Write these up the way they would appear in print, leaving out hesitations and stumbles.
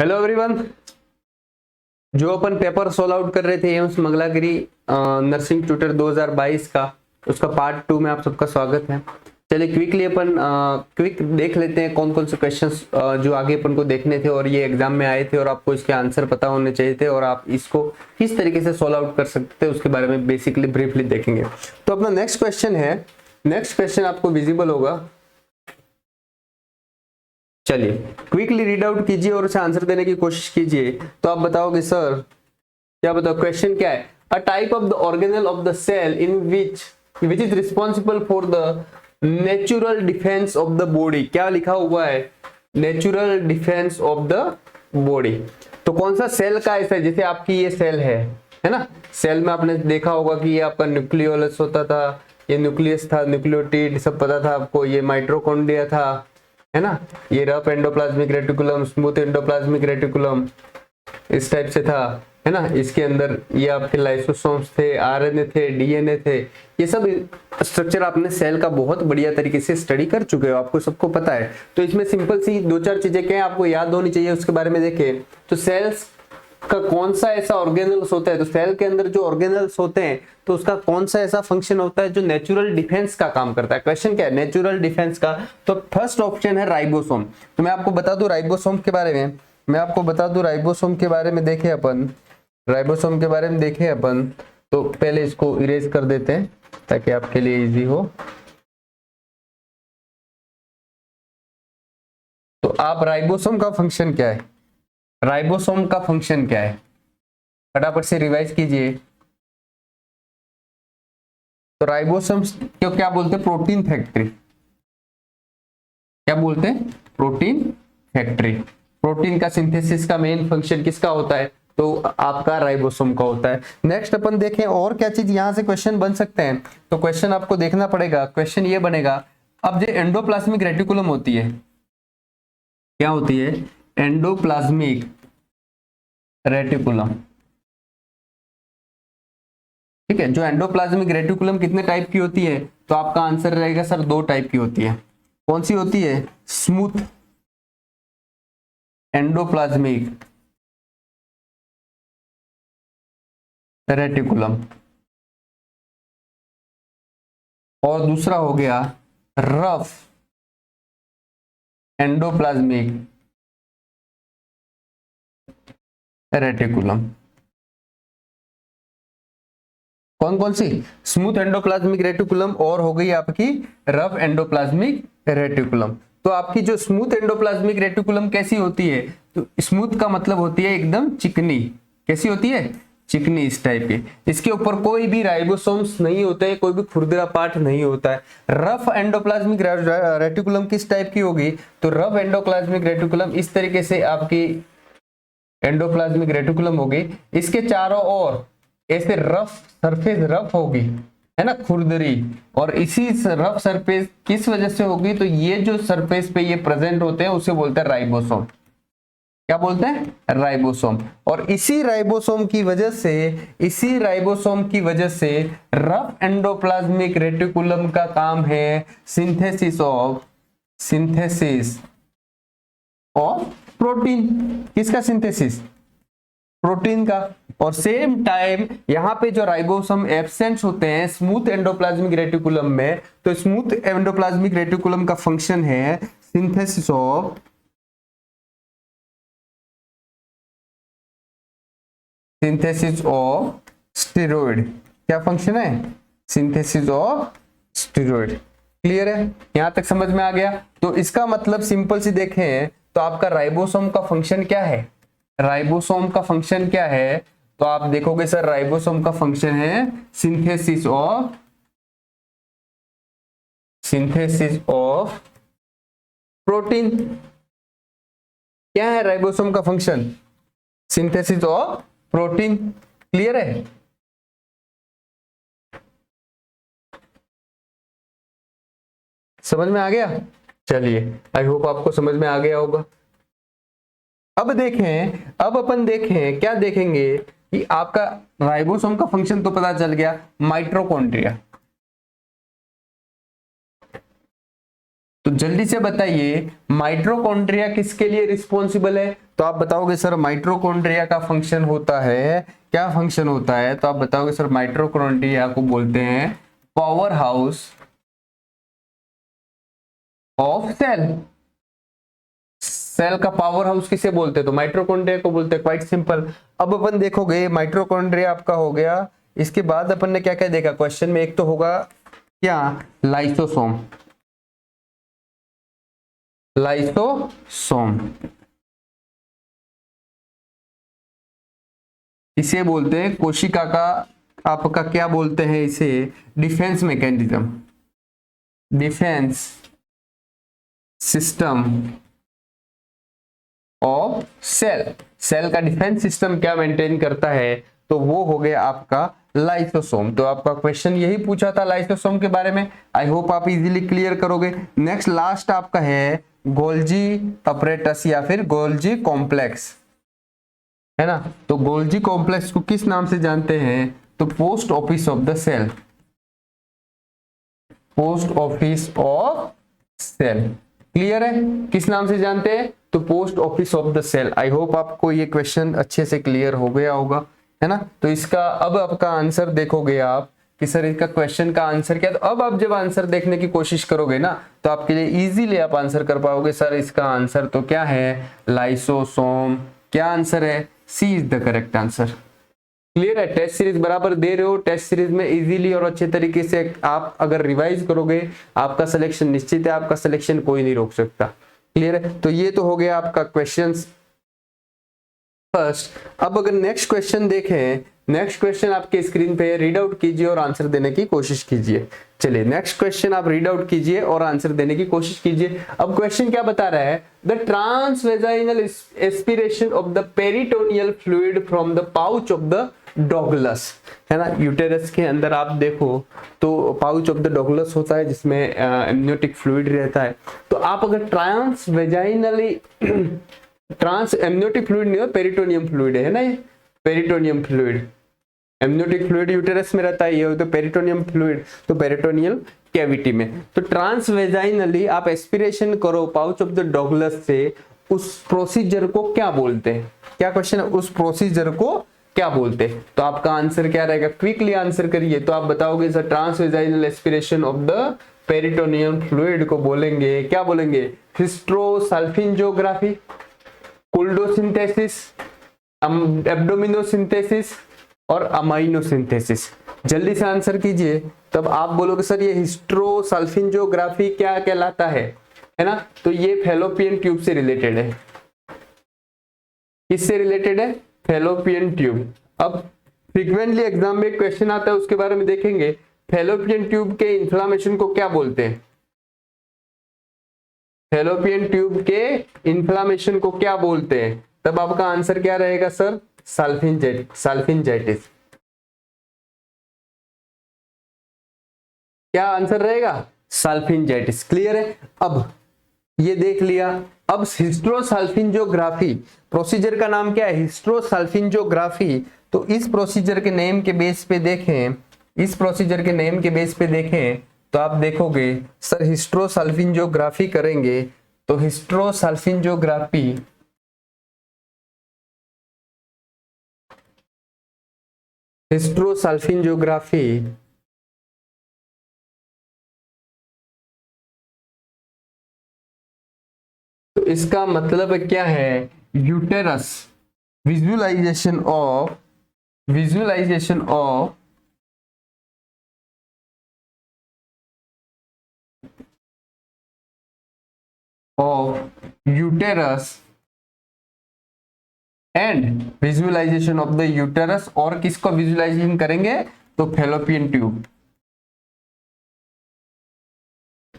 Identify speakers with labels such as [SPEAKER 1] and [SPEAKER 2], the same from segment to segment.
[SPEAKER 1] Hello everyone. जो अपन paper solve out कर रहे थे एम्स मंगलागिरी नर्सिंग ट्यूटर 2022 का, उसका पार्ट 2 में आप सबका स्वागत है। चलिए क्विकली अपन क्विक देख लेते हैं कौन कौन से क्वेश्चंस जो आगे अपन को देखने थे और ये एग्जाम में आए थे और आपको इसके आंसर पता होने चाहिए थे और आप इसको किस तरीके से सोल्व आउट कर सकते हैं उसके बारे में बेसिकली ब्रीफली देखेंगे। तो अपना नेक्स्ट क्वेश्चन है, नेक्स्ट क्वेश्चन आपको विजिबल होगा। चलिए क्विकली रीड आउट कीजिए और उसे आंसर देने की कोशिश कीजिए। तो आप बताओगे सर क्या बताओ, क्वेश्चन क्या है? A type of the organelle of the cell in which is responsible for the natural defence of the body. क्या लिखा हुआ है? Natural defence of the body. तो कौन सा सेल का ऐसा है? जैसे आपकी ये सेल है ना, सेल में आपने देखा होगा कि ये आपका न्यूक्लियोलस होता था, ये न्यूक्लियस था, न्यूक्लियोटिड सब पता था आपको, ये माइटोकॉन्ड्रिया था, है ना, ये rough endoplasmic reticulum, smooth endoplasmic reticulum इस टाइप से था, है ना। इसके अंदर ये आपके लाइसोसोम्स थे, आरएनए थे, डीएनए थे। ये सब स्ट्रक्चर आपने सेल का बहुत बढ़िया तरीके से स्टडी कर चुके हो, आपको सबको पता है। तो इसमें सिंपल सी दो चार चीजें क्या आपको याद होनी चाहिए उसके बारे में देखें। तो सेल्स का कौन सा ऐसा ऑर्गेनल्स होता है, तो सेल के अंदर जो ऑर्गेनल्स होते हैं तो उसका कौन सा ऐसा फंक्शन होता है जो नेचुरल डिफेंस का काम करता है। क्वेश्चन क्या है? नेचुरल डिफेंस का। तो फर्स्ट ऑप्शन है राइबोसोम। तो मैं आपको बता दूं राइबोसोम के बारे में, राइबोसोम के बारे में देखें अपन, राइबोसोम के बारे में देखें अपन। तो पहले इसको इरेज कर देते हैं ताकि आपके लिए इजी हो। तो आप राइबोसोम का फंक्शन क्या है, राइबोसोम का फंक्शन क्या है, फटाफट से रिवाइज कीजिए। तो राइबोसोम क्यों क्या बोलते हैं? Protein factory. क्या बोलते हैं? Protein factory. प्रोटीन का सिंथेसिस का मेन फंक्शन किसका होता है? तो आपका राइबोसोम का होता है। नेक्स्ट अपन देखें और क्या चीज यहां से क्वेश्चन बन सकते हैं। तो क्वेश्चन आपको देखना पड़ेगा, क्वेश्चन ये बनेगा, अब जो एंडोप्लाज्मिक रेटिकुलम होती है, क्या होती है? Endoplasmic reticulum. ठीक है, जो एंडोप्लाज्मिक रेटिकुलम कितने टाइप की होती है? तो आपका आंसर रहेगा सर दो टाइप की होती है। कौन सी होती है? स्मूथ एंडोप्लाज्मिक रेटिकुलम, और दूसरा हो गया रफ एंडोप्लाज्मिक रेटिकुलम। कौन कौन सी? स्मूथ एंडोप्लाज्मिक रेटिकुलम और हो गई आपकी रफ एंडोप्लाज्मिक रेटिकुलम। तो आपकी जो स्मूथ एंडोप्लाज्मिक रेटिकुलम कैसी होती है? तो स्मूथ का मतलब होती है एकदम चिकनी। कैसी होती है? चिकनी इस टाइप की। इसके ऊपर कोई भी राइबोसोम्स नहीं होते हैं, कोई भी खुरदरा पार्ट नहीं होता है। रफ एंडोप्लाज्मिक रेटिकुलम किस टाइप की होगी? तो रफ एंडोप्लाज्मिक रेटिकुलम इस तरीके से आपकी एंडोप्लाज्मिक रेटिकुलम होगी। इसके चारों ओर ऐसे रफ सरफेस रफ होगी, है ना, खुरदरी। और इसी रफ सरफेस किस वजह से होगी? तो ये जो सरफेस पे ये प्रेजेंट होते हैं उसे बोलते हैं राइबोसोम। क्या बोलते हैं? राइबोसोम। और इसी राइबोसोम की वजह से रफ एंडोप्लाज्मिक रेटिकुलम का काम है सिंथेसिस ऑफ प्रोटीन। किसका सिंथेसिस? प्रोटीन का। और सेम टाइम यहां पे जो राइबोसोम एब्सेंट होते हैं स्मूथ एंडोप्लाज्मिक रेटिकुलम में, तो स्मूथ एंडोप्लाज्मिक रेटिकुलम का फंक्शन है सिंथेसिस ऑफ स्टेरॉइड। क्या फंक्शन है? Synthesis of steroid. क्लियर है? यहां तक समझ में आ गया? तो इसका मतलब सिंपल सी देखें तो आपका राइबोसोम का फंक्शन क्या है? राइबोसोम का फंक्शन क्या है? तो आप देखोगे सर राइबोसोम का फंक्शन है सिंथेसिस ऑफ प्रोटीन। क्या है राइबोसोम का function? Synthesis of protein. Clear है? समझ में आ गया? चलिए आई होप आपको समझ में आ गया होगा। अब अपन देखें क्या देखेंगे कि आपका राइबोसोम का फंक्शन तो पता चल गया, माइटोकॉन्ड्रिया। तो तो जल्दी से बताइए माइटोकॉन्ड्रिया किसके लिए रिस्पॉन्सिबल है? तो आप बताओगे सर माइटोकॉन्ड्रिया का फंक्शन होता है, क्या फंक्शन होता है? तो आप बताओगे सर माइटोकॉन्ड्रिया को बोलते हैं power house of cell. Cell का पावर हाउस किसे बोलते हैं? तो माइटोकॉन्ड्रिया को बोलते हैं। Quite simple. अब अपन देखोगे माइटोकॉन्ड्रिया आपका हो गया, इसके बाद अपन ने क्या क्या देखा क्वेश्चन में? एक तो होगा क्या, लाइसोसोम। लाइसोसोम इसे बोलते हैं कोशिका का, आपका क्या बोलते हैं इसे? Defence mechanism, defence system of cell. Cell का डिफेंस सिस्टम क्या मेंटेन करता है? तो वो हो गया आपका लाइसोसोम। तो आपका क्वेश्चन यही पूछा था लाइसोसोम के बारे में। आई होप आप इजीली क्लियर करोगे। नेक्स्ट लास्ट आपका है गोल्जी अपरेटस या फिर गोल्जी कॉम्प्लेक्स, है ना? तो गोल्जी कॉम्प्लेक्स को किस नाम से जानते हैं? तो post office of the cell, post office of cell. Clear है? किस नाम से जानते हैं? तो post office of the cell. I hope आपको ये क्वेश्चन अच्छे से क्लियर हो गया होगा, है ना? तो इसका अब आपका आंसर देखोगे आप कि सर इसका क्वेश्चन का आंसर क्या है। तो अब आप जब आंसर देखने की कोशिश करोगे ना तो आपके लिए इजीली आप आंसर कर पाओगे। सर इसका आंसर तो क्या है? लाइसोसोम। क्या आंसर है? C is the correct answer. Clear है? टेस्ट सीरीज बराबर दे रहे हो। टेस्ट सीरीज में इजीली और अच्छे तरीके से आप अगर रिवाइज करोगे आपका सिलेक्शन निश्चित है, आपका सिलेक्शन कोई नहीं रोक सकता। क्लियर है? तो ये तो हो गया आपका क्वेश्चंस फर्स्ट। अब अगर नेक्स्ट क्वेश्चन देखें, नेक्स्ट क्वेश्चन आपके स्क्रीन पे रीड आउट कीजिए और आंसर देने की कोशिश कीजिए। चलिए नेक्स्ट क्वेश्चन आप रीड आउट कीजिए और आंसर देने की कोशिश कीजिए। अब क्वेश्चन क्या बता रहा है? The transvaginal aspiration of the peritoneal fluid from the pouch of the Douglas, है ना? यूटेरस के अंदर आप देखो तो पाउच ऑफ द डॉगलस होता है जिसमें एमनियोटिक फ्लूइड रहता है। तो आप अगर ट्रांसवेजाइनली ट्रांस एमनियोटिक फ्लूइड नहीं हो, पेरिटोनियम फ्लूइड है ना, ये peritoneum fluid. Amniotic fluid uterus में रहता है, ये तो पेरिटोनियम फ्लूइड तो पेरिटोनियल कैविटी में। तो ट्रांसवेजाइनली आप एस्पिरेशन करो पाउच ऑफ द डॉगलस से, उस प्रोसीजर को क्या बोलते हैं? क्या क्वेश्चन है? उस प्रोसीजर को क्या बोलते हैं? तो आपका आंसर क्या रहेगा? क्विकली आंसर करिए। तो आप बताओगे sir transvaginal aspiration of the peritoneum fluid को बोलेंगे, क्या बोलेंगे? हिस्ट्रोसल्फिंजियोग्राफी, कुल्डोसिंथेसिस, एब्डोमिनोसिंथेसिस और अमाइनोसिंथेसिस। जल्दी से आंसर कीजिए। तब आप बोलोगे सर ये हिस्ट्रोसल्फिंजियोग्राफी क्या कहलाता है ना? तो ये फैलोपियन ट्यूब से रिलेटेड है। किससे रिलेटेड है? Fallopian tube. अब फ्रीक्वेंटली एग्जाम में क्वेश्चन आता है उसके बारे में देखेंगे। फैलोपियन ट्यूब के इन्फ्लामेशन को क्या बोलते हैं? फैलोपियन ट्यूब के इन्फ्लामेशन को क्या बोलते हैं? तब आपका आंसर क्या रहेगा सर? साल्फिंजाइटिस। क्या आंसर रहेगा? साल्फिंजाइटिस। क्लियर है? अब ये देख लिया। अब हिस्ट्रोसल्फिंजियोग्राफी प्रोसीजर का नाम क्या है? हिस्ट्रोसल्फिंजियोग्राफी। तो इस प्रोसीजर के नेम के बेस पे देखें, इस प्रोसीजर के नेम के बेस पे देखें तो आप देखोगे सर हिस्ट्रोसल्फिंजियोग्राफी करेंगे तो हिस्ट्रोसल्फिंजियोग्राफी हिस्ट्रोसल्फिंजियोग्राफी तो इसका मतलब क्या है? Uterus visualisation of uterus and visualisation of the uterus. और किसको विजुअलाइजेशन करेंगे? तो फैलोपियन ट्यूब,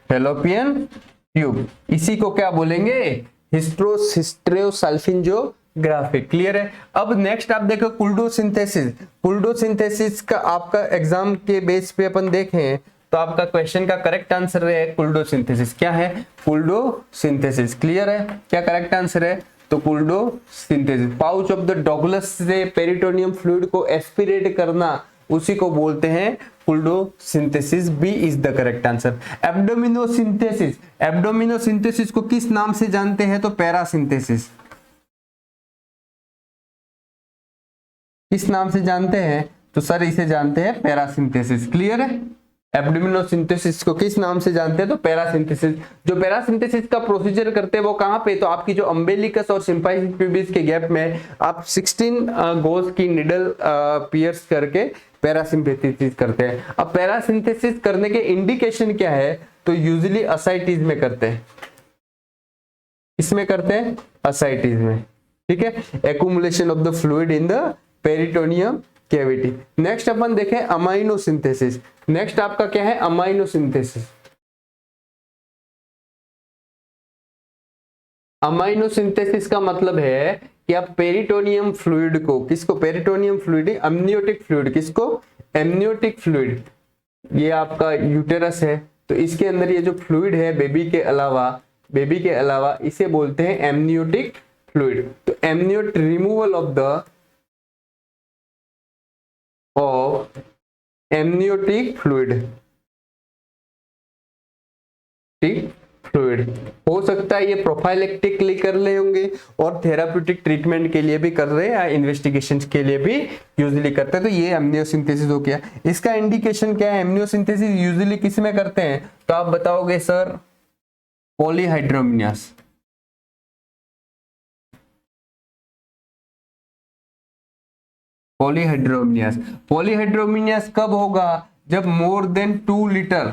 [SPEAKER 1] फैलोपियन ट्यूब। इसी को क्या बोलेंगे? हिस्ट्रोसल्फिंजियोग्राफी। क्लियर है? अब नेक्स्ट आप देखो कुल्डोसिंथेसिस। कुल्डोसिंथेसिस का आपका एग्जाम के बेस पे अपन देखें तो आपका क्वेश्चन का करेक्ट आंसर है कुल्डोसिंथेसिस। क्या है? कुल्डोसिंथेसिस। क्लियर है? क्या करेक्ट आंसर है? तो culdocentesis. Pouch of the Douglas से पेरिटोनियम फ्लूइड को एस्पिरेट करना उसी को बोलते हैं culdocentesis. B is the correct answer. Abdominocentesis, abdominocentesis को किस नाम से जानते हैं? तो पैरासिंथेसिस। किस नाम से जानते हैं? तो सर इसे जानते हैं पैरासिंथेसिस। क्लियर है? एब्डोमिनोसिंथेसिस को किस नाम से जानते हैं? तो पैरासिंथेसिस। जो पैरासिंथेसिस का प्रोसीजर करते हैं वो कहां पे? तो आपकी जो अम्बिलिकस और सिम्फाइसिस प्यूबिस के गैप में आप 16 गोज की निडल पियर्स करके पैरासिंथेसिस करते हैं। अब पैरासिंथेसिस करने के इंडिकेशन क्या है? तो यूजुअली असाइटिस में करते हैं। इसमें करते हैं असाइटिस में, ठीक है। Accumulation of the fluid in the peritoneum cavity. Next अपन देखें अमाइनोसिंथेसिस। नेक्स्ट आपका क्या है? अमाइनोसिंथेसिस। अमाइनोसिंथेसिस का मतलब है कि आप पेरिटोनियम फ्लूइड को, किसको? पेरिटोनियम फ्लूइड, अम्नियोटिक फ्लूइड, किसको? Amniotic fluid. ये आपका यूटेरस है, तो इसके अंदर ये जो फ्लूइड है बेबी के अलावा इसे बोलते हैं एमनियोटिक फ्लूइड। तो amniote removal of amniotic fluid, ठीक, फ्लूइड हो सकता है ये प्रोफाइलेक्टिकली कर ले होंगे और थेराप्यूटिक ट्रीटमेंट के लिए भी कर रहे हैं या इन्वेस्टिगेशन के लिए भी यूजुअली करते हैं। तो ये एमनियोसिंथेसिस हो गया। इसका इंडिकेशन क्या है? एमनियोसिंथेसिस यूजुअली किस में करते हैं? तो आप बताओगे सर पॉलीहाइड्रोमिनस। पॉलीहाइड्रोमिनस कब होगा? जब more than 2 litre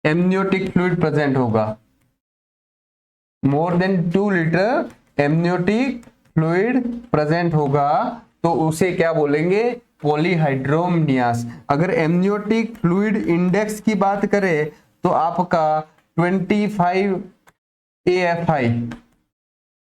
[SPEAKER 1] amniotic fluid present होगा। More than 2 litre amniotic fluid present होगा तो उसे क्या बोलेंगे? पॉलीहाइड्रोमिनस। अगर एमनियोटिक फ्लूइड इंडेक्स की बात करें तो आपका 25 AFI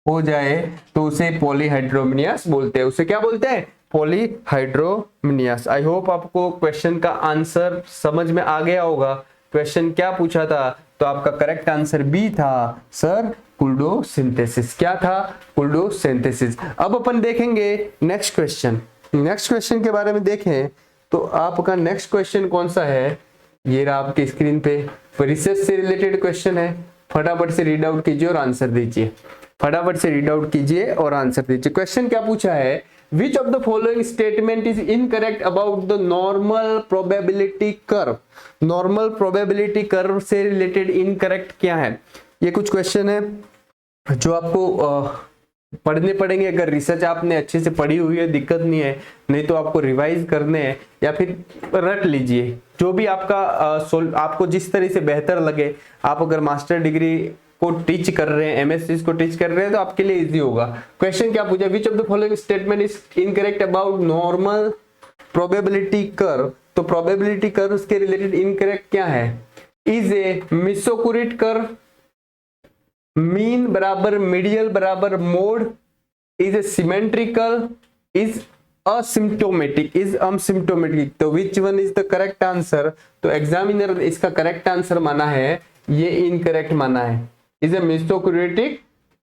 [SPEAKER 1] हो जाए तो उसे पॉलीहाइड्रोमिनस बोलते हैं। उसे क्या बोलते हैं? पॉलीहाइड्रोमिनस। आई होप आपको क्वेश्चन का आंसर समझ में आ गया होगा। क्वेश्चन क्या पूछा था? तो आपका करेक्ट आंसर बी था सर, कोल्डोसिंथेसिस। क्या था? कोल्डोसिंथेसिस। अब अपन देखेंगे नेक्स्ट क्वेश्चन। नेक्स्ट क्वेश्चन के बारे में देखें तो आपका नेक्स्ट क्वेश्चन कौन सा है? ये रहा आपकी स्क्रीन पे। रिसर्च से रिलेटेड क्वेश्चन है। फटाफट से रीड आउट कीजिए और आंसर दीजिए। फटाफट से रीड आउट कीजिए और आंसर दीजिए। क्वेश्चन क्या पूछा है? Which of the following statement is incorrect about the normal probability curve? Normal probability curve से रिलेटेड इनकरेक्ट क्या है? ये कुछ क्वेश्चन है जो आपको पढ़ने पड़ेंगे। अगर रिसर्च आपने अच्छे से पढ़ी हुई है दिक्कत नहीं है, नहीं तो आपको रिवाइज करने हैं या फिर रट लीजिए जो भी आपका आपको जिस तरह से बेहतर लगे। आप अगर मास्टर डिग्री को टीच कर रहे हैं, एमएससी को टीच कर रहे हैं तो आपके लिए इजी होगा। क्वेश्चन क्या पूछा? Which of the following statement is incorrect about normal probability curve? तो प्रोबेबिलिटी कर्व के रिलेटेड इनकरेक्ट क्या है? Is a mesokurtic curve, mean बराबर मीडियल बराबर mode, is a symmetrical, is asymptomatic, is asymptomatic. तो which one is the correct answer? तो examiner इसका correct answer माना है, ये इनकरेक्ट माना है, is a mesokurtic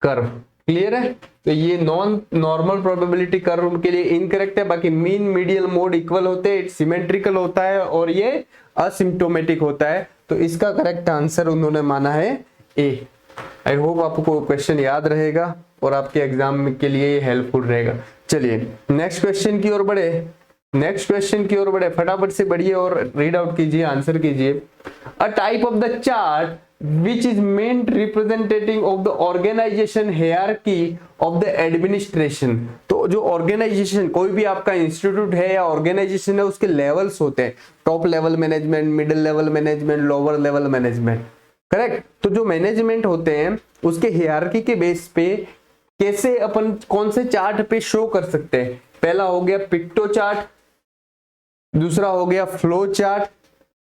[SPEAKER 1] curve. Clear है? तो ये नॉन नॉर्मल प्रोबेबिलिटी कर्व के लिए इनकरेक्ट है। बाकी मीन मीडियल मोड इक्वल होते हैं, सिमेट्रिकल होता है और ये असिम्प्टोमेटिक होता है। तो इसका करेक्ट आंसर उन्होंने माना है ए। आई होप आपको क्वेश्चन याद रहेगा और आपके एग्जाम के लिए ये हेल्पफुल रहेगा। चलिए नेक्स्ट क्वेश्चन की ओर बढ़े। फटाफट से बढ़िए और रीड आउट कीजिए, आंसर कीजिए। अ type of the chart which is meant representative of the organization hierarchy of the administration। तो जो ऑर्गेनाइजेशन, कोई भी आपका इंस्टीट्यूट है या ऑर्गेनाइजेशन है, उसके लेवल्स होते हैं। Top level management, middle level management, lower level management. Correct? तो जो मैनेजमेंट होते हैं उसके हियरार्की के बेस पे कैसे अपन कौन से चार्ट पे शो कर सकते हैं? पहला हो गया पिक्टो चार्ट, दूसरा हो गया फ्लो चार्ट,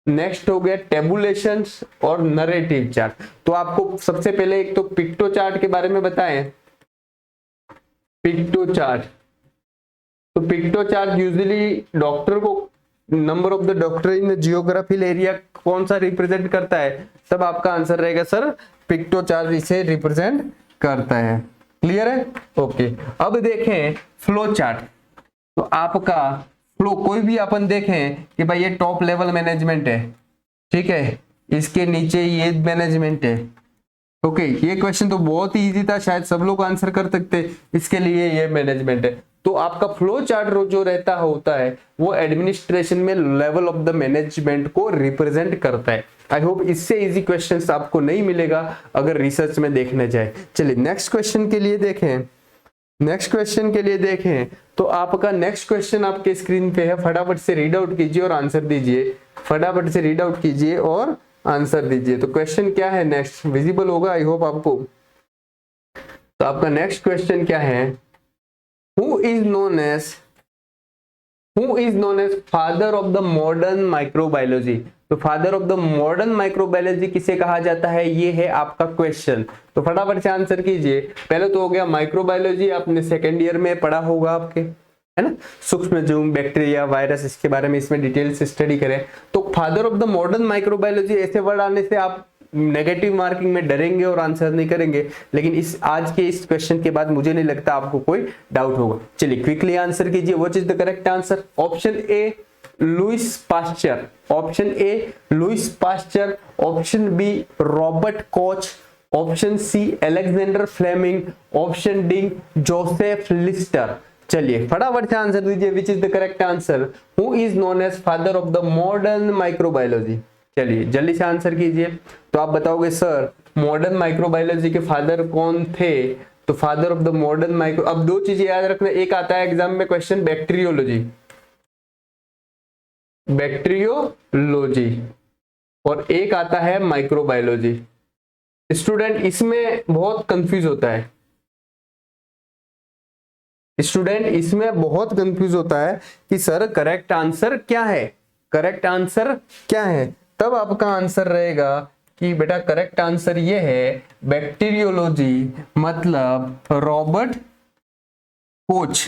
[SPEAKER 1] नेक्स्ट हो गया टेबुलेशन और नरेटिव चार्ट। तो आपको सबसे पहले एक तो पिक्टो चार्ट के बारे में बताएं। पिक्टो चार्ट, तो पिक्टो चार्ट यूजुअली डॉक्टर को, number of the doctor in geographical area कौन सा रिप्रेजेंट करता है? तब आपका आंसर रहेगा सर पिक्टो चार्ट इसे रिप्रेजेंट करता है। क्लियर है? ओके। अब देखें फ्लो चार्ट। तो आपका फ्लो कोई भी अपन देखें कि भाई ये टॉप लेवल मैनेजमेंट है, ठीक है, इसके नीचे ये मैनेजमेंट है। ओके, ये क्वेश्चन तो बहुत ही इजी था, शायद सब लोग आंसर कर सकते, इसके लिए ये मैनेजमेंट है। तो आपका फ्लो चार्ट जो रहता होता है वो एडमिनिस्ट्रेशन में लेवल ऑफ द मैनेजमेंट को रिप्रेजेंट करता है। आई होप इससे इजी क्वेश्चंस आपको नहीं मिलेगा अगर रिसर्च में देखने जाए। चलिए नेक्स्ट क्वेश्चन के लिए देखें, नेक्स्ट क्वेश्चन के लिए देखें तो आपका नेक्स्ट क्वेश्चन आपके स्क्रीन पे है, फटाफट से रीड आउट कीजिए और आंसर दीजिए, फटाफट से रीड आउट कीजिए और आंसर दीजिए। तो क्वेश्चन क्या है नेक्स्ट, विजिबल होगा आई होप आपको। तो आपका नेक्स्ट क्वेश्चन क्या है, who is known as father of the modern microbiology. तो father of the modern microbiology किसे कहा जाता है, ये है आपका क्वेश्चन। तो फटाफट से आंसर कीजिए। पहले तो हो गया माइक्रोबायोलॉजी, आपने सेकेंड ईयर में पढ़ा होगा आपके, है ना, सूक्ष्म जीव, बैक्टीरिया, वायरस, इसके बारे में इसमें डिटेल से स्टडी करें। तो father of the modern microbiology ऐसे वर्ड आने से आप नेगेटिव मार्किंग में डरेंगे और आंसर नहीं करेंगे, लेकिन इस आज के इस क्वेश्चन के बाद मुझे नहीं लगता आपको कोई डाउट होगा। चलिए क्विकली आंसर कीजिए, what is the correct answer. Option A Louis Pasteur, option A Louis Pasteur, option B Robert Koch, option C Alexander Fleming, option D Joseph Lister. चलिए फटाफट से आंसर दीजिए, which is the correct answer, who is known as father of the modern microbiology. चलिए जल्दी से answer कीजिए। तो आप बताओगे सर मॉडर्न माइक्रोबायोलॉजी के फादर कौन थे, तो father of the modern micro, अब दो चीजें याद रखना, एक आता है एग्जाम में क्वेश्चन बैक्टीरियोलॉजी, बैक्टीरियोलॉजी, और एक आता है माइक्रोबायोलॉजी। स्टूडेंट इसमें बहुत कंफ्यूज होता है, स्टूडेंट इसमें बहुत कंफ्यूज होता है कि सर करेक्ट आंसर क्या है, करेक्ट आंसर क्या है। तब आपका आंसर रहेगा कि बेटा करेक्ट आंसर ये है बैक्टीरियोलॉजी, मतलब रॉबर्ट कोच।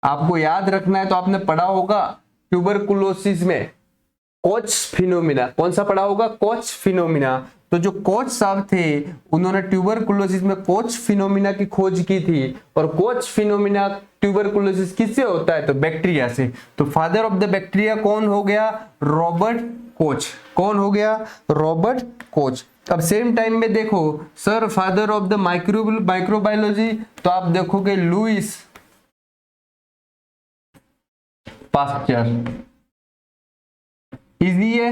[SPEAKER 1] आपको याद रखना है तो आपने पढ़ा होगा ट्यूबरकुलोसिस में कोच फिनोमिना, कौन सा पढ़ा होगा, कोच फिनोमिना। तो जो कोच साहब थे उन्होंने ट्यूबरकुलोसिस में कोच फिनोमिना की खोज की थी, और कोच फिनोमिना ट्यूबरकुलोसिस किससे होता है, तो बैक्टीरिया से। तो फादर ऑफ द बैक्टीरिया कौन हो गया, रॉबर्ट कोच, कौन हो गया, रॉबर्ट कोच। अब सेम टाइम में देखो sir father of the microbiology, तो आप देखोगे लुइस पास्चर, इजी है।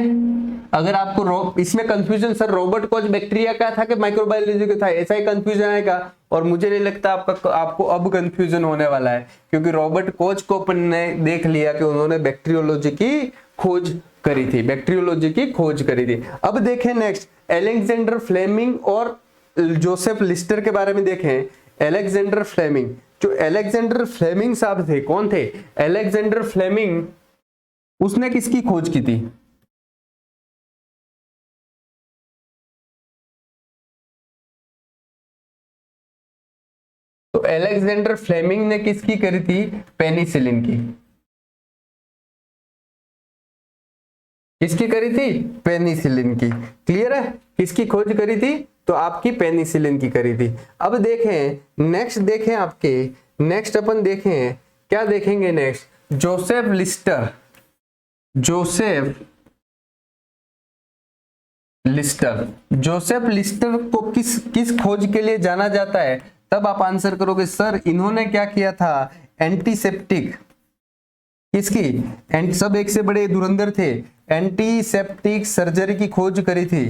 [SPEAKER 1] अगर आपको इसमें confusion sir Robert Koch bacteria का था कि माइक्रोबायोलॉजी का था, ऐसा ही कंफ्यूजन आएगा, और मुझे नहीं लगता आपको अब कंफ्यूजन होने वाला है, क्योंकि रॉबर्ट कोच को अपन ने देख लिया कि उन्होंने बैक्टीरियोलॉजी की खोज करी थी, बैक्टीरियोलॉजी की खोज करी थी। अब देखें नेक्स्ट अलेक्जेंडर फ्लेमिंग और जोसेफ लिस्टर के बारे में देखें। अलेक्जेंडर फ्लेमिंग, जो अलेक्जेंडर फ्लेमिंग साहब थे, कौन थे, अलेक्जेंडर फ्लेमिंग, उसने किसकी खोज की थी, तो अलेक्जेंडर फ्लेमिंग ने किसकी करी थी, पेनिसिलिन की, किसकी करी थी, पेनिसिलिन की। क्लियर है, किसकी खोज करी थी, तो आपकी पेनिसिलिन की करी थी। अब देखें नेक्स्ट, देखें आपके नेक्स्ट अपन देखें क्या देखेंगे next, Joseph Lister, Joseph Lister, Joseph Lister को किस खोज के लिए जाना जाता है, तब आप आंसर करोगे सर इन्होंने क्या किया था, एंटीसेप्टिक, किसकी, सब एक से बड़े धुरंधर थे, एंटीसेप्टिक सर्जरी की खोज करी थी,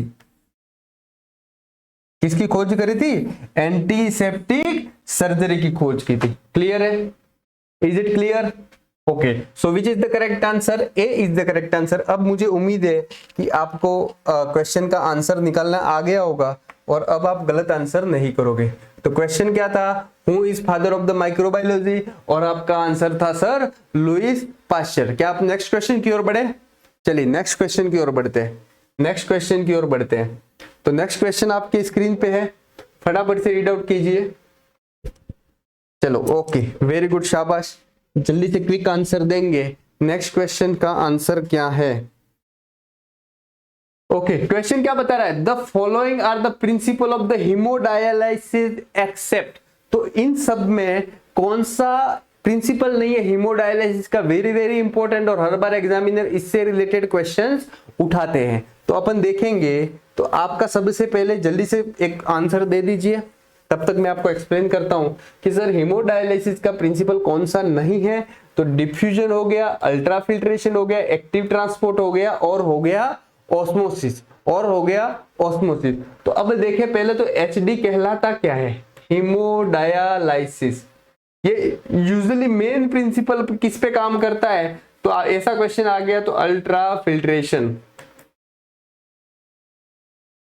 [SPEAKER 1] किसकी खोज करी थी, एंटीसेप्टिक सर्जरी की खोज की थी। क्लियर है, is it clear, okay. So which is the correct answer, A is the correct answer. अब मुझे उम्मीद है कि आपको क्वेश्चन का आंसर निकालना आ गया होगा और अब आप गलत आंसर नहीं करोगे। तो क्वेश्चन क्या था, who is father of the microbiology, और आपका आंसर था सर लुइस पास्चर। क्या आप नेक्स्ट क्वेश्चन की ओर बढ़े, चलिए नेक्स्ट क्वेश्चन की ओर बढ़ते हैं, नेक्स्ट क्वेश्चन की ओर बढ़ते हैं। तो नेक्स्ट क्वेश्चन आपकी स्क्रीन पे है, फटाफट से रीड आउट कीजिए। चलो ओके, वेरी गुड, शाबाश, जल्दी से क्विक आंसर देंगे। नेक्स्ट क्वेश्चन का आंसर क्या है, ओके क्वेश्चन क्या बता रहा है, the following are the principle of the haemodialysis except. तो इन सब में कौन सा प्रिंसिपल नहीं है हीमोडायलिसिस का, वेरी वेरी इंपॉर्टेंट, और हर बार एग्जामिनर इससे रिलेटेड क्वेश्चंस उठाते हैं। तो अपन देखेंगे, तो आपका सबसे पहले जल्दी से एक आंसर दे दीजिए, तब तक मैं आपको एक्सप्लेन करता हूं कि सर हीमोडायलिसिस का प्रिंसिपल कौन सा नहीं है। तो डिफ्यूजन हो गया, अल्ट्राफिल्ट्रेशन हो गया, एक्टिव ट्रांसपोर्ट हो गया, और हो गया ऑस्मोसिस, और हो गया ऑस्मोसिस। तो अब देखें पहले तो एचडी कहलाता क्या है, हीमोडायलाइसिस। ये यूजुअली मेन प्रिंसिपल किस पे काम करता है, तो ऐसा क्वेश्चन आ गया तो अल्ट्राफिल्ट्रेशन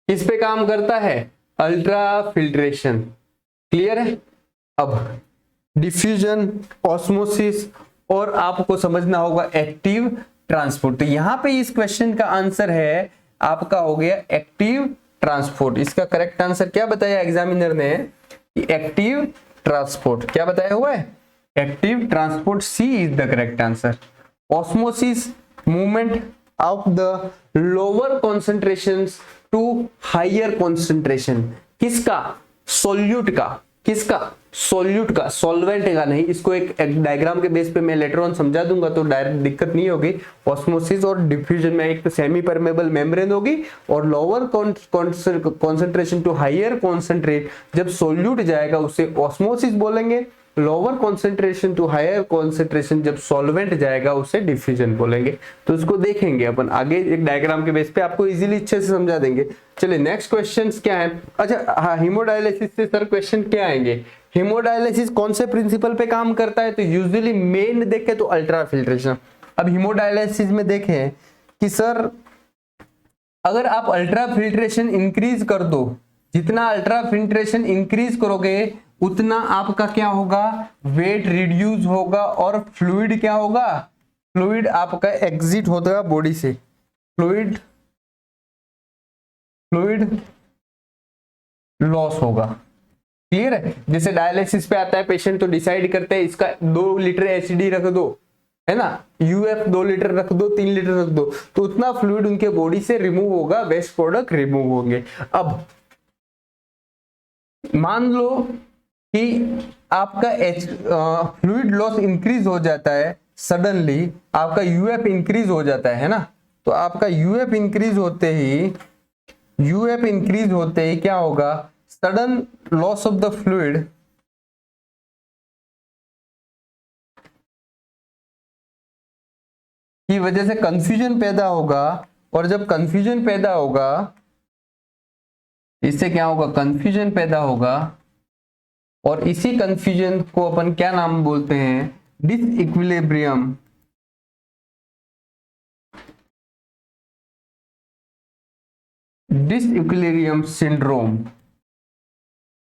[SPEAKER 1] किस पे काम करता है, अल्ट्राफिल्ट्रेशन। क्लियर है। अब डिफ्यूजन, ऑस्मोसिस, और आपको समझना होगा एक्टिव ट्रांसपोर्ट। तो यहां पे इस क्वेश्चन का आंसर है आपका हो गया एक्टिव ट्रांसपोर्ट। इसका करेक्ट आंसर क्या बताया एग्जामिनर ने, एक्टिव ट्रांसपोर्ट। क्या बताया हुआ है, active transport, C is the correct answer. Osmosis, movement of the lower concentrations to higher concentration. किसका, सोल्यूट का। किसका, सोल्यूट का, सॉल्वेंट का नहीं। इसको एक डायग्राम के बेस पे मैं लेटर ऑन समझा दूंगा तो डायरेक्ट दिक्कत नहीं होगी। ऑस्मोसिस और डिफ्यूजन में एक तो सेमी परमेबल मेम्ब्रेन होगी, और lower concentration to higher concentrate, जब सोल्यूट जाएगा उसे ऑस्मोसिस बोलेंगे। Lower concentration to higher concentration जब सॉल्वेंट जाएगा उसे डिफ्यूजन बोलेंगे। तो इसको देखेंगे अपन आगे एक डायग्राम के बेस पे, आपको इजीली अच्छे से समझा देंगे। चलिए नेक्स्ट क्वेश्चंस क्या है। अच्छा हाँ, हीमोडायलिसिस से सर क्वेश्चन क्या आएंगे, हीमोडायलिसिस कौन से प्रिंसिपल पे काम करता है, तो यूजुअली मेन देखे तो अल्ट्राफिल्ट्रेशन। अब हीमोडायलिसिस में देखें कि सर अगर आप अल्ट्राफिल्ट्रेशन इंक्रीज कर दो, जितना अल्ट्राफिल्ट्रेशन इंक्रीज करोगे उतना आपका क्या होगा, वेट रिड्यूस होगा, और फ्लूइड क्या होगा, फ्लूइड आपका एग्जिट होगा बॉडी से, फ्लूइड लॉस होगा। क्लियर है। जैसे डायलिसिस पे आता है पेशेंट तो डिसाइड करते हैं इसका 2 लीटर एचडी रख दो, है ना, यूएफ 2 लीटर रख दो, 3 लीटर रख दो, तो उतना फ्लूइड उनके बॉडी से रिमूव होगा, वेस्ट प्रोडक्ट रिमूव होंगे। अब मान लो कि आपका फ्लूइड लॉस इंक्रीज हो जाता है, सडनली आपका यूएफ इंक्रीज हो जाता है ना, तो आपका यूएफ इंक्रीज होते ही क्या होगा, sudden loss of the fluid की वजह से कंफ्यूजन पैदा होगा, और जब कंफ्यूजन पैदा होगा इससे क्या होगा, कंफ्यूजन पैदा होगा, और इसी कंफ्यूजन को अपन क्या नाम बोलते हैं, डिसइक्विलिब्रियम। डिसइक्विलिब्रियम सिंड्रोम,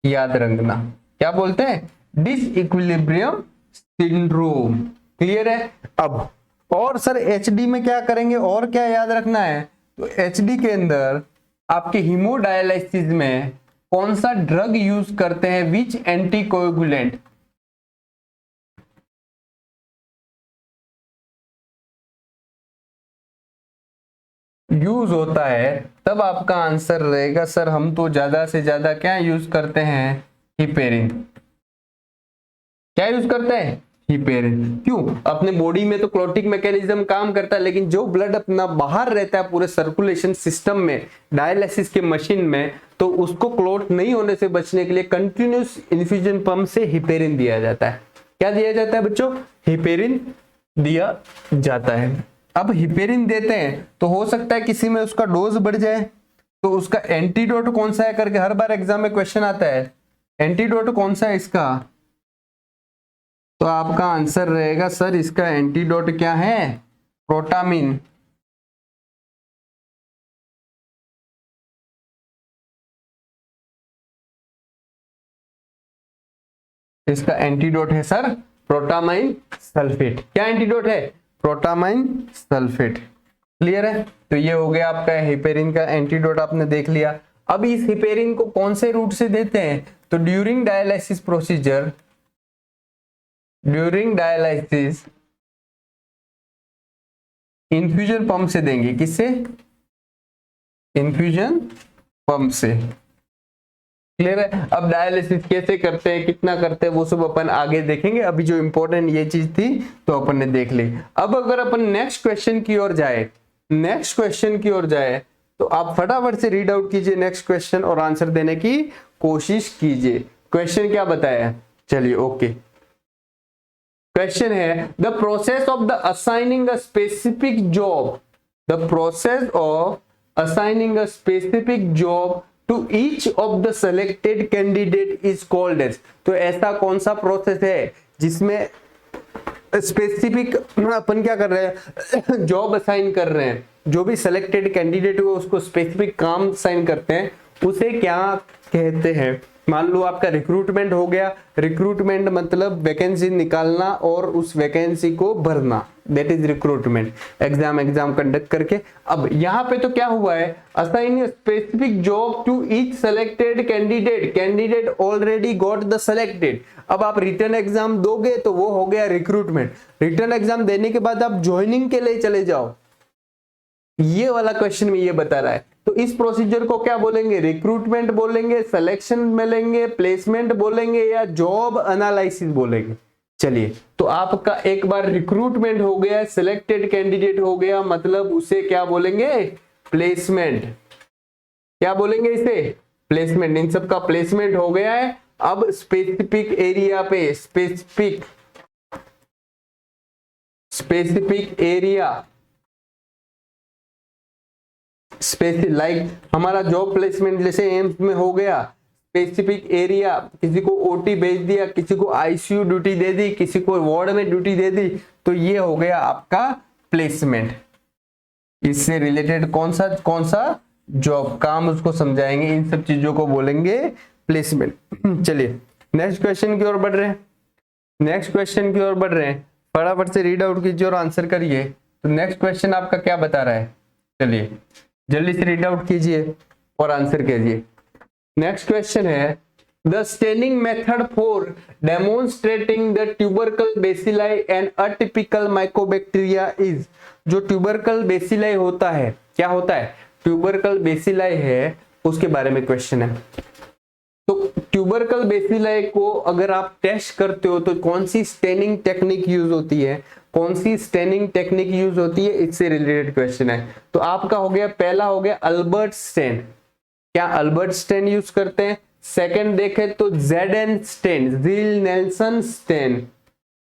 [SPEAKER 1] याद रखना क्या बोलते हैं, डिसइक्विलिब्रियम सिंड्रोम। क्लियर है। अब और सर एचडी में क्या करेंगे, और क्या याद रखना है, तो एचडी के अंदर आपके हीमोडायलिसिस में कौन सा ड्रग यूज करते हैं, विच एंटीकोएगुलेंट, यूज होता है, तब आपका आंसर रहेगा सर हम तो ज्यादा से ज्यादा क्या यूज करते हैं, हिपेरिन। क्या यूज करते हैं, हिपेरिन। क्यों, अपने बॉडी में तो क्लोटिक मैकेनिज्म काम करता है, लेकिन जो ब्लड अपना बाहर रहता है पूरे सर्कुलेशन सिस्टम में डायलिसिस के मशीन में, तो उसको क्लोट नहीं होने से बचने के लिए कंटिन्यूस इन्फ्यूजन पंप से हिपेरिन दिया जाता है। क्या दिया जाता है बच्चों, हिपेरिन दिया जाता है। अब हिपेरिन देते हैं तो हो सकता है किसी में उसका डोज बढ़ जाए, तो उसका एंटीडोट कौन सा है करके हर बार एग्जाम में क्वेश्चन आता है, एंटीडोट कौन सा है इसका, तो आपका आंसर रहेगा सर इसका एंटीडोट क्या है, प्रोटामिन। इसका एंटीडोट है सर प्रोटामाइन सल्फेट। क्या एंटीडोट है, प्रोटामाइन सल्फेट। क्लियर है। तो ये हो गया आपका हिपेरिन का एंटीडोट, आपने देख लिया। अब इस हिपेरिन को कौन से रूट से देते हैं, तो during dialysis procedure, during dialysis infusion pump से देंगे। किससे, इन्फ्यूजन पंप से। क्लियर है। अब डायलिसिस कैसे करते हैं, कितना करते हैं, वो सब अपन आगे देखेंगे। अभी जो इंपॉर्टेंट ये चीज थी तो अपन ने देख ली। अब अगर अपन नेक्स्ट क्वेश्चन की ओर जाए, नेक्स्ट क्वेश्चन की ओर जाए, तो आप फटाफट से रीड आउट कीजिए नेक्स्ट क्वेश्चन और आंसर देने की कोशिश कीजिए। क्वेश्चन क्या बताया, चलिए ओके। क्वेश्चन है the process of the assigning a specific job, the process of assigning a specific job to each of the selected candidate is called as। तो ऐसा कौन सा प्रोसेस है जिसमें स्पेसिफिक अपन क्या कर रहे हैं, जॉब असाइन कर रहे हैं, जो भी सिलेक्टेड कैंडिडेट हो उसको स्पेसिफिक काम असाइन करते हैं, उसे क्या कहते हैं। मान लो आपका रिक्रूटमेंट हो गया, रिक्रूटमेंट मतलब वैकेंसी निकालना और उस वैकेंसी को भरना, that is recruitment. Exam conduct करके। अब यहाँ पे तो क्या हुआ है, assign specific job to each selected candidate, candidate already got the selected. अब आप रिटर्न एग्जाम दोगे तो वो हो गया रिक्रूटमेंट। रिटर्न एग्जाम देने के बाद आप ज्वाइनिंग के लिए चले जाओ, ये वाला क्वेश्चन में ये बता रहा है। तो इस प्रोसीजर को क्या बोलेंगे, रिक्रूटमेंट बोलेंगे, सिलेक्शन मिलेंगे, प्लेसमेंट बोलेंगे, या जॉब एनालिसिस बोलेंगे। चलिए, तो आपका एक बार रिक्रूटमेंट हो गया, सिलेक्टेड कैंडिडेट हो गया, मतलब उसे क्या बोलेंगे, प्लेसमेंट। क्या बोलेंगे इसे, प्लेसमेंट। इन सब का प्लेसमेंट हो गया है। अब स्पेसिफिक एरिया पे, स्पेसिफिक एरिया, लाइक हमारा जॉब प्लेसमेंट जैसे एम्स में हो गया, स्पेसिफिक एरिया, किसी को ओटी भेज दिया, किसी को आईसीयू ड्यूटी दे दी, किसी को वार्ड में ड्यूटी दे दी, तो ये हो गया आपका प्लेसमेंट। इससे रिलेटेड कौन सा जॉब काम उसको समझाएंगे, इन सब चीजों को बोलेंगे प्लेसमेंट। चलिए नेक्स्ट क्वेश्चन की ओर बढ़ रहे हैं, नेक्स्ट क्वेश्चन की ओर बढ़ रहे हैं। फटाफट से रीड आउट कीजिए और आंसर करिए। तो नेक्स्ट क्वेश्चन आपका क्या बता रहा है, चलिए जल्दी से रीड आउट कीजिए और आंसर कीजिए। नेक्स्ट क्वेश्चन है the staining method for demonstrating the tubercle bacilli and atypical mycobacteria is. जो ट्यूबरकल बेसिलाई होता है, क्या होता है, ट्यूबरकल बेसिलाई है, उसके बारे में क्वेश्चन है। तो ट्यूबरकल बेसिलाई को अगर आप टेस्ट करते हो तो कौन सी स्टेनिंग टेक्निक यूज होती है, कौन सी स्टेनिंग टेक्निक यूज होती है, इससे रिलेटेड क्वेश्चन है। तो आपका हो गया, पहला हो गया अल्बर्ट स्टेन, क्या अल्बर्ट स्टेन यूज करते हैं। सेकंड देखे तो जेडन stain, Ziehl Neelsen stain.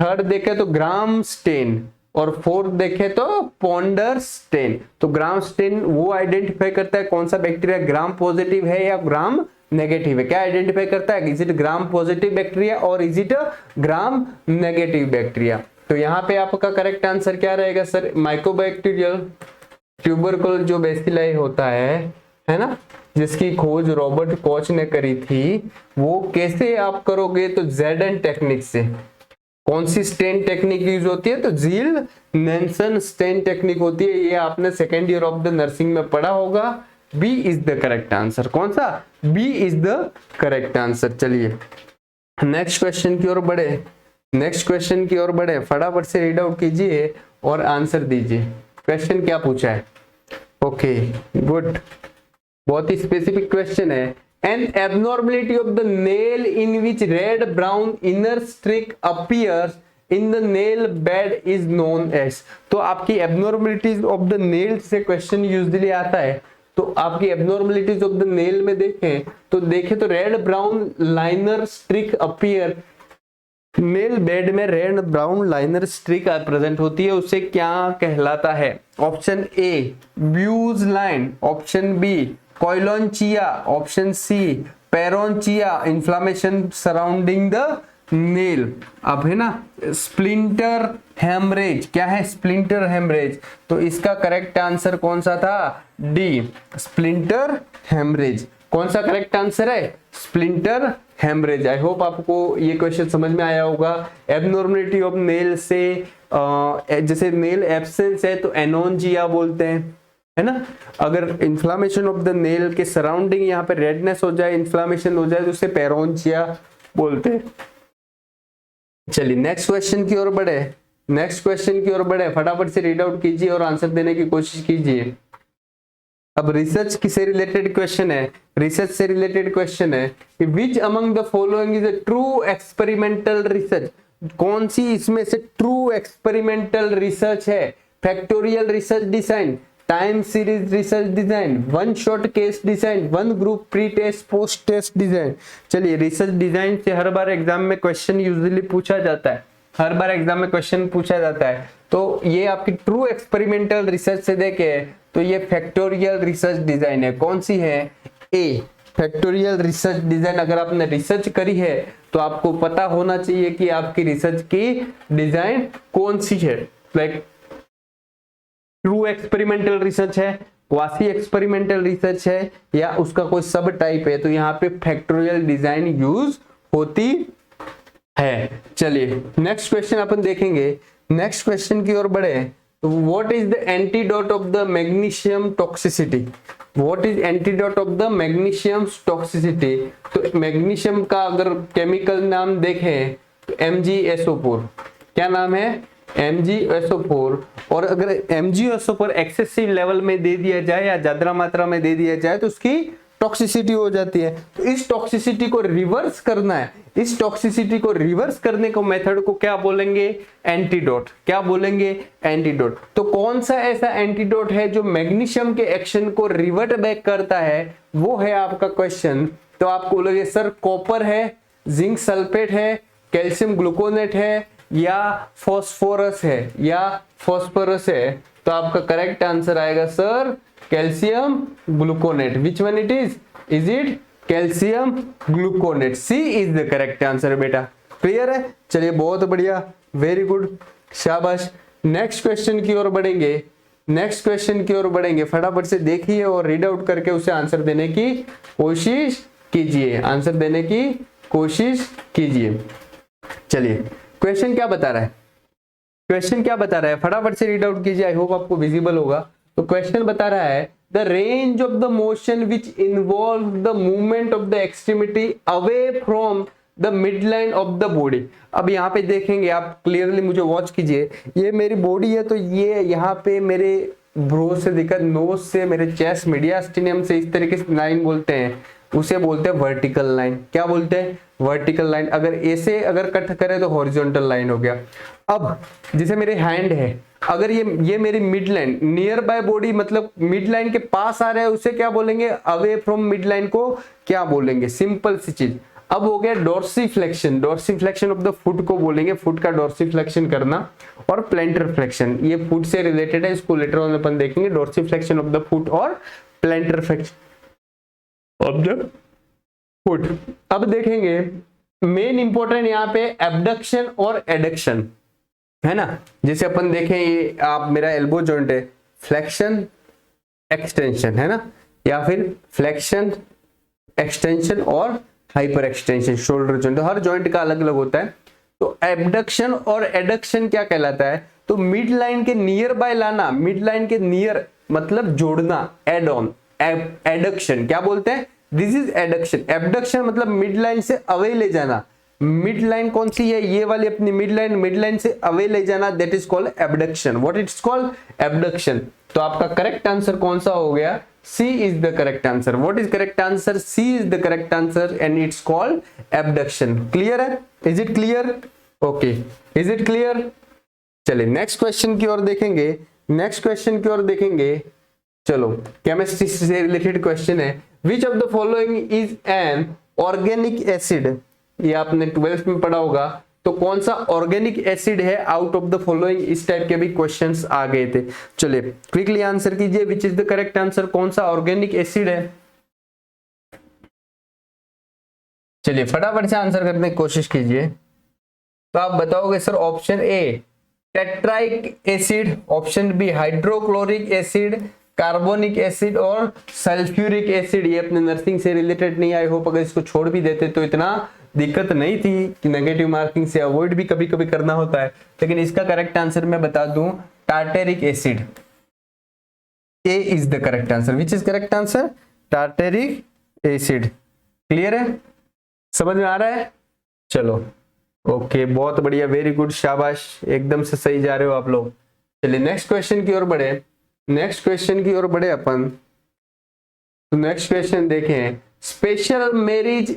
[SPEAKER 1] Third देखे तो ग्राम स्टेन, और फोर्थ देखे तो पॉन्डर स्टेन। तो ग्राम स्टेन वो आइडेंटिफाई करता है कौन सा बैक्टीरिया ग्राम पॉजिटिव है या ग्राम नेगेटिव है। क्या आइडेंटिफाई करता है, is it gram positive bacteria और is it gram negative bacteria. तो यहाँ पे आपका करेक्ट आंसर क्या रहेगा सर, माइकोबैक्टीरियल ट्यूबरकुलर जो बेसिलाई होता है ना, जिसकी खोज रॉबर्ट कोच ने करी थी, वो कैसे आप करोगे, तो जेडन टेक्निक से। कौन सी स्टेन टेक्निक यूज होती है, तो जील नेल्सन स्टेन टेक्निक होती है। ये आपने second year of the nursing में पढ़ा होगा। B is the correct answer, कौन सा, B is the correct answer. चलिए नेक्स्ट क्वेश्चन की ओर बढ़े, नेक्स्ट क्वेश्चन की ओर बढ़े, फटाफट से रीड आउट कीजिए और आंसर दीजिए। क्वेश्चन क्या पूछा है, ओके गुड, बहुत ही स्पेसिफिक क्वेश्चन है। An abnormality of the nail in which red brown inner streak appears in the nail bed is known as। तो आपकी abnormalities of the nail से क्वेश्चन यूजुअली आता है। तो आपकी abnormalities of the nail में देखें तो red brown liner streak appear, nail bed में red brown liner streak present होती है, उसे क्या कहलाता है। Option A Beau's line, option B koilonychia, option C paronychia, inflammation surrounding the nail. अब है ना स्प्लिंटर हेमरेज, क्या है स्प्लिंटर हेमरेज, तो इसका करेक्ट आंसर कौन सा था, डी स्प्लिंटर हेमरेज। कौन सा करेक्ट आंसर है, स्प्लिंटर हेमरेज। आई होप आपको ये क्वेश्चन समझ में आया होगा। एबनॉर्मलिटी ऑफ नेल से जैसे नेल एब्सेंस है तो एनोनजिया बोलते हैं, है ना। अगर इन्फ्लामेशन ऑफ द नेल के सराउंडिंग यहाँ पे रेडनेस हो जाए, इन्फ्लामेशन हो जाए, तो उसे पेरोनचिया बोलते हैं। चलिए नेक्स्ट क्वेश्चन की ओर बढ़े, नेक्स्ट क्वेश्चन की ओर बढ़े, फटाफट से रीड आउट कीजिए और आंसर देने की कोशिश कीजिए। अब रिसर्च किसे रिलेटेड क्वेश्चन है, रिसर्च से रिलेटेड क्वेश्चन है कि which among the following is a true experimental research, कौन सी इसमें से ट्रू एक्सपेरिमेंटल रिसर्च है। Factorial research design, time series research design, one shot case design, one group pre test post test design. चलिए research design से हर बार exam में क्वेश्चन यूजुअली पूछा जाता है, हर बार एग्जाम में क्वेश्चन पूछा जाता है। तो ये आपकी ट्रू एक्सपेरिमेंटल रिसर्च से देखे तो ये फैक्टोरियल रिसर्च डिजाइन है। कौन सी है, ए फैक्टोरियल रिसर्च डिजाइन। अगर आपने रिसर्च करी है तो आपको पता होना चाहिए कि आपकी रिसर्च की डिजाइन कौन सी है। लाइक ट्रू एक्सपेरिमेंटल रिसर्च है, क्वासी एक्सपेरिमेंटल रिसर्च है, या उसका कोई सब टाइप है, तो यहाँ पे फैक्टोरियल डिजाइन यूज होती है। चलिए नेक्स्ट क्वेश्चन अपन देखेंगे, नेक्स्ट क्वेश्चन की ओर बढ़े तो what is the antidote of the magnesium toxicity, what is antidote of the magnesium toxicity. तो मैग्नीशियम का अगर केमिकल नाम देखें तो MgSO4, क्या नाम है, MgSO4। और अगर MgSO4 एक्सेसिव लेवल में दे दिया जाए या ज्यादा मात्रा में दे दिया जाए तो उसकी टॉक्सिसिटी हो जाती है। तो इस टॉक्सिसिटी को रिवर्स करना है, इस टॉक्सिसिटी को रिवर्स करने को मेथड को क्या बोलेंगे, एंटीडोट। क्या बोलेंगे, एंटीडोट। तो कौन सा ऐसा एंटीडोट है जो मैग्नीशियम के एक्शन को रिवर्ट बैक करता है, वो है आपका क्वेश्चन। तो आप बोलोगे सर कॉपर है, जिंक सल्फेट है, कैल्शियम ग्लूकोनेट है, या फॉस्फोरस है, या फॉस्फोरस है। तो आपका करेक्ट आंसर आएगा sir calcium gluconate. Which one it is it calcium gluconate. C is the correct answer बेटा। क्लियर है, चलिए बहुत बढ़िया, वेरी गुड, शाबाश। नेक्स्ट क्वेश्चन की ओर बढ़ेंगे, नेक्स्ट क्वेश्चन की ओर बढ़ेंगे। फटाफट से देखिए और रीड आउट करके उसे आंसर देने की कोशिश कीजिए, आंसर देने की कोशिश कीजिए। चलिए क्वेश्चन क्या बता रहा है, क्वेश्चन क्या बता रहा है, फटाफट से रीड आउट कीजिए, आई होप आपको विजिबल होगा। तो क्वेश्चन बता रहा है the range of the motion which involve the movement of the extremity away from the mid line of the body. अब यहाँ पे देखेंगे आप, क्लियरली मुझे वॉच कीजिए, ये मेरी बॉडी है, तो ये यहाँ पे मेरे ब्रो से दिक्कत, नोज से मेरे चेस्ट मीडियास्टिनियम से इस तरीके से लाइन बोलते हैं, उसे बोलते हैं वर्टिकल लाइन। क्या बोलते हैं, वर्टिकल लाइन। अगर ऐसे अगर कट करे तो हॉरिजॉन्टल लाइन हो गया। अब जैसे मेरे हैंड है, अगर ये मेरी mid line, near by body मतलब मिड लाइन के पास आ रहा है, उसे क्या बोलेंगे, अवे फ्रॉम मिड लाइन को क्या बोलेंगे, सिंपल सी चीज। अब हो गया डोर्सीफ्लेक्शन, डोर्सीफ्लेक्शन ऑफ द फुट को बोलेंगे, फुट का डोर्सीफ्लेक्शन करना। और प्लेंटर फ्लेक्शन, ये फुट से रिलेटेड है, इसको लेटर ऑन अपन देखेंगे, डोर्सीफ्लेक्शन ऑफ द फुट और planter flexion of the foot. अब देखेंगे मेन इंपॉर्टेंट यहाँ पे एबडक्शन और एडक्शन है ना। जैसे अपन देखें ये आप मेरा एल्बो जॉइंट है, फ्लेक्शन एक्सटेंशन है ना, या फिर फ्लेक्शन एक्सटेंशन और हाइपर एक्सटेंशन, शोल्डर जॉइंट, हर जॉइंट का अलग अलग होता है। तो एबडक्शन और एडक्शन क्या कहलाता है, तो मिड लाइन के नियर बाय लाना, मिड लाइन के नियर मतलब जोड़ना, एड ऑन। एडक्शन क्या बोलते हैं, दिस इज एडक्शन। एबडक्शन मतलब मिड लाइन से अवे ले जाना, मिड लाइन कौन सी है, ये वाली अपनी मिड लाइन से अवे ले जाना, that is called abduction. What it's called, abduction. तो आपका करेक्ट आंसर कौन सा हो गया, C is the correct answer. What is correct answer, C is the correct answer and it's called abduction. Clear है, is it clear, okay, is it clear. चलिए next question की ओर देखेंगे, नेक्स्ट क्वेश्चन की ओर देखेंगे। चलो केमिस्ट्री से रिलेटेड क्वेश्चन है, विच of the following is an organic acid. ये आपने 12th में पढ़ा होगा, तो कौन सा ऑर्गेनिक एसिड है आउट ऑफ द फॉलोइंग, इस टाइप के भी क्वेश्चंस आ गए थे। चलिए क्विकली आंसर कीजिए, विच इज द करेक्ट आंसर, कौन सा ऑर्गेनिक एसिड है। चलिए फटाफट से आंसर करने की कोशिश कीजिए। तो आप बताओगे sir option A tartaric acid, option B hydrochloric acid, carbonic acid और सल्फ्यूरिक एसिड। ये अपने नर्सिंग से रिलेटेड नहीं, आई होप अगर इसको छोड़ भी देते तो इतना दिक्कत नहीं थी कि नेगेटिव मार्किंग से अवॉइड भी कभी कभी करना होता है। लेकिन इसका करेक्ट आंसर मैं बता दूं, tartaric acid. A is the correct answer. Which is correct answer, tartaric acid. Clear है, समझ में आ रहा है। चलो ओके, बहुत बढ़िया, वेरी गुड, शाबाश, एकदम से सही जा रहे हो आप लोग। चलिए नेक्स्ट क्वेश्चन की ओर बढ़े, नेक्स्ट क्वेश्चन की ओर बढ़े अपन। तो नेक्स्ट क्वेश्चन देखें, स्पेशल मैरिज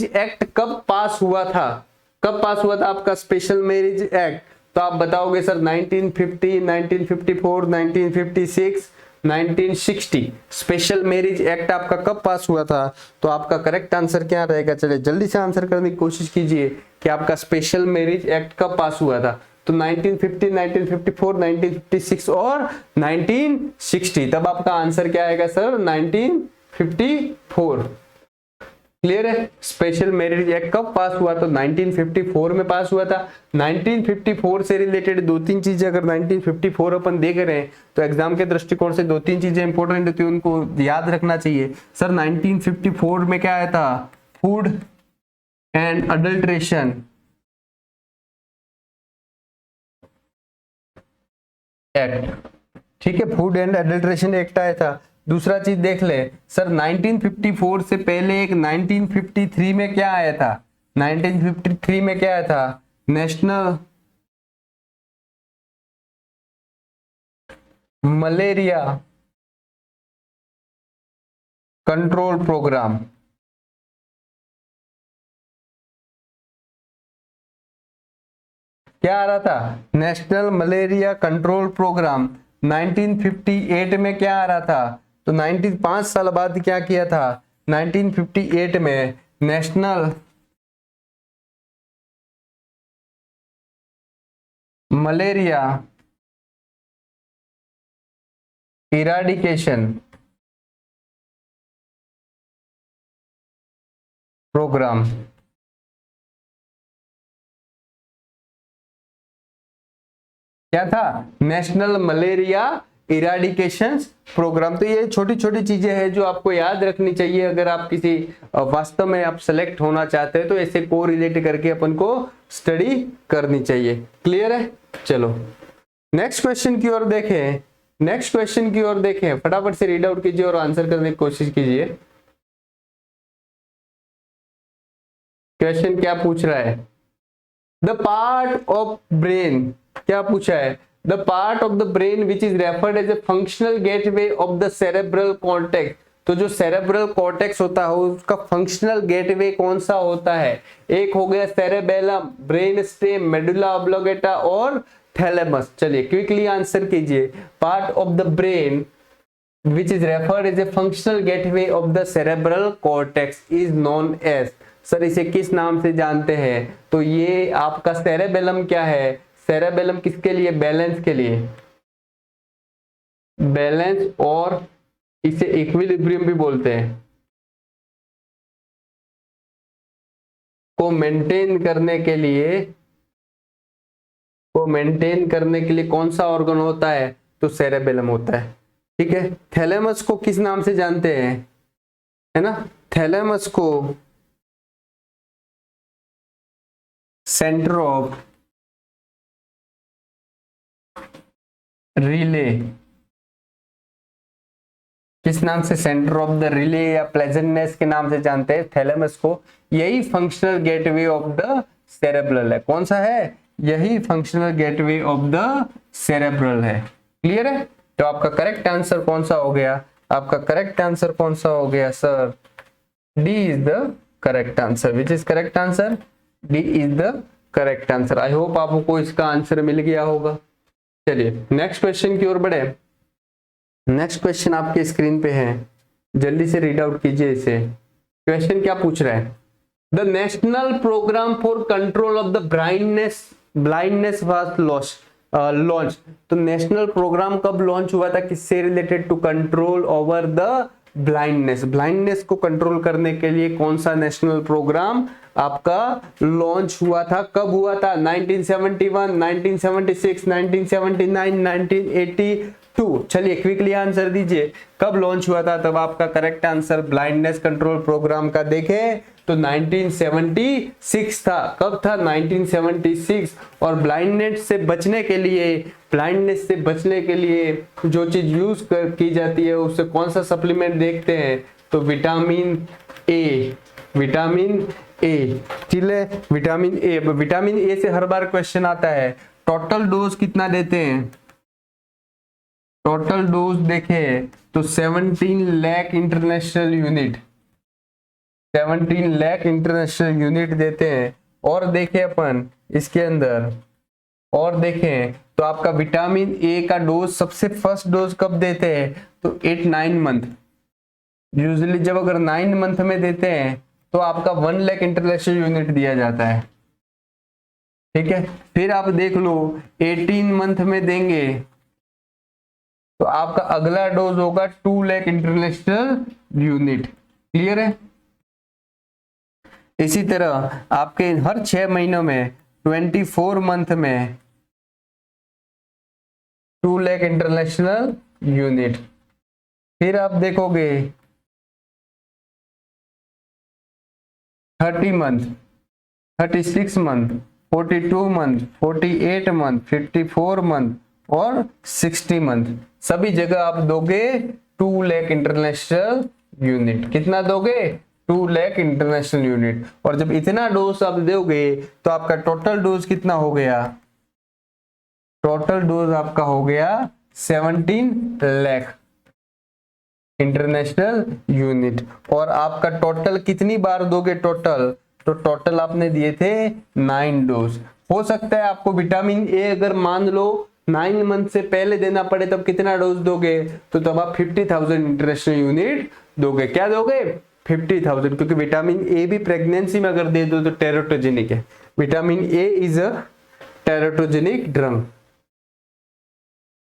[SPEAKER 1] एक्ट कब पास हुआ था? कब पास हुआ था आपका स्पेशल मैरिज एक्ट? तो आप बताओगे सर 1950, 1954, 1956, 1960। स्पेशल मैरिज एक्ट आपका कब पास हुआ था? तो आपका करेक्ट आंसर क्या रहेगा? चलिए जल्दी से आंसर करने की कोशिश कीजिए कि आपका स्पेशल मैरिज एक्ट कब पास हुआ था। तो 1950, 1954, 1956 और 1960। तब आपका आंसर क्या आएगा सर? 1954। क्लियर है? स्पेशल मैरिज एक्ट कब पास हुआ? तो 1954 में पास हुआ था। 1954 से रिलेटेड दो तीन चीजें अगर 1954 अपन देख रहे हैं तो एग्जाम के दृष्टिकोण से दो तीन चीजें इंपॉर्टेंट होती है, उनको याद रखना चाहिए। सर 1954 में क्या आया था? Food and adulteration act. ठीक है, फूड एंड अडल्ट्रेशन एक्ट आया था। दूसरा चीज देख ले सर, 1954 से पहले एक 1953 में क्या आया था? 1953 में क्या आया था? National malaria control programme. क्या आ रहा था? National malaria control programme. 1958 में क्या आ रहा था? तो 5 साल बाद क्या किया था? 1958 में नेशनल मलेरिया इराडिकेशन प्रोग्राम। क्या था? National malaria eradication programme. तो ये छोटी छोटी चीजें हैं जो आपको याद रखनी चाहिए अगर आप किसी वास्तव में आप सेलेक्ट होना चाहते हैं तो ऐसे को रिलेट करके अपन को स्टडी करनी चाहिए। क्लियर है? चलो नेक्स्ट क्वेश्चन की ओर देखें। नेक्स्ट क्वेश्चन की ओर देखें, फटाफट से रीड आउट कीजिए और आंसर करने की कोशिश कीजिए। क्वेश्चन क्या पूछ रहा है? द पार्ट ऑफ ब्रेन, क्या पूछा है? The part of the brain which is referred as a functional gateway of the cerebral cortex. तो जो सेरेब्रल कॉर्टेक्स होता है उसका फंक्शनल गेटवे कौन सा होता है? एक हो गया cerebellum, brain stem, medulla oblongata और थैलेमस। चलिए क्विकली आंसर कीजिए। Part of the brain which is referred as a functional gateway of the cerebral cortex is known as। Sir इसे किस नाम से जानते हैं? तो ये आपका सेरेबेलम क्या है? सेरेबेलम किसके लिए? बैलेंस के लिए, बैलेंस और इसे इक्विलिब्रियम भी बोलते हैं। को मेंटेन करने के लिए, को मेंटेन करने के लिए कौन सा ऑर्गन होता है? तो सेरेबेलम होता है। ठीक है, थैलेमस को किस नाम से जानते हैं? है ना, थैलेमस को सेंटर ऑफ रिले, किस नाम से? सेंटर ऑफ द रिले या प्लेजेंटनेस के नाम से जानते हैं थैलेमस को। यही functional gateway of the cerebral है। कौन सा है? यही functional gateway of the cerebral है। क्लियर है? तो आपका करेक्ट आंसर कौन सा हो गया? आपका करेक्ट आंसर कौन सा हो गया sir? D is the correct answer. Which is correct answer? D is the correct answer. I hope आपको इसका आंसर मिल गया होगा। चलिए नेक्स्ट क्वेश्चन की ओर बढ़े। नेक्स्ट क्वेश्चन आपके स्क्रीन पे है, जल्दी से रीड आउट कीजिए इसे। क्वेश्चन क्या पूछ रहा है? The national programme for control of the blindness was launch. तो नेशनल प्रोग्राम कब लॉन्च हुआ था? किससे related? To control over the blindness. Blindness को कंट्रोल करने के लिए कौन सा नेशनल प्रोग्राम आपका लॉन्च हुआ था? कब हुआ था? 1971, 1976, 1979, 1982। चलिए क्विकली आंसर दीजिए, कब लॉन्च हुआ था? तब आपका correct answer blindness control programme का देखें तो 1976 था। कब था? 1976। और ब्लाइंडनेस से बचने के लिए जो चीज यूज की जाती है उससे कौन सा सप्लीमेंट देखते हैं? तो विटामिन ए, विटामिन ए। चलिए विटामिन ए से हर बार क्वेश्चन आता है, टोटल डोज कितना देते हैं? टोटल डोज देखे तो 17 lakh international unit, 17 lakh international unit देते हैं। और देखें अपन इसके अंदर और देखें तो आपका विटामिन ए का डोज सबसे फर्स्ट डोज कब देते हैं तो 8-9 मंथ। यूजुअली जब अगर 9 मंथ में देते हैं तो आपका 1 लाख इंटरनेशनल यूनिट दिया जाता है, ठीक है। फिर आप देख लो 18 मंथ में देंगे तो आपका अगला डोज होगा 2 लाख इंटरनेशनल यूनिट। क्लियर है। इसी तरह आपके हर 6 महीनों में 24 मंथ में 2 लाख इंटरनेशनल यूनिट। फिर आप देखोगे 30 month, 36 month, 42 month, 48 month, 54 month और 60 मंथ, सभी जगह आप दोगे 2 लाख इंटरनेशनल यूनिट। कितना दोगे 2 लाख इंटरनेशनल यूनिट। और जब इतना डोज आप दोगे तो आपका टोटल डोज कितना हो गया, टोटल डोज आपका हो गया 17 लाख इंटरनेशनल यूनिट। और आपका टोटल कितनी बार दोगे टोटल, तो टोटल आपने दिए थे 9 डोज। हो सकता है आपको विटामिन ए अगर मान लो 9 मंथ से पहले देना पड़े तब कितना डोज दोगे, तो तब आप 50,000 इंटरनेशनल यूनिट दोगे। क्या दोगे 50,000, क्योंकि विटामिन ए भी प्रेगनेंसी में अगर दे दो तो टेराटोजेनिक है। Vitamin A is a teratogenic drug.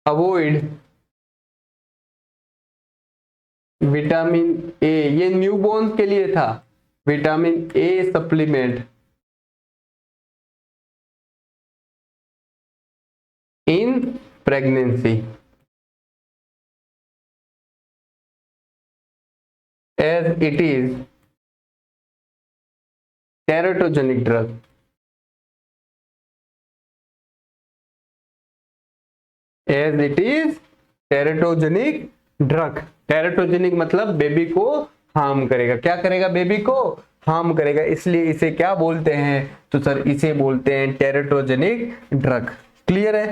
[SPEAKER 1] Avoid vitamin A, ये न्यूबॉर्न के लिए था, vitamin A supplement in pregnancy as it is teratogenic drug। as it is teratogenic drug। Teratogenic मतलब बेबी को हार्म करेगा। क्या करेगा, बेबी को हार्म करेगा, इसलिए इसे क्या बोलते हैं, तो सर इसे बोलते हैं टेराटोजेनिक ड्रग। क्लियर है।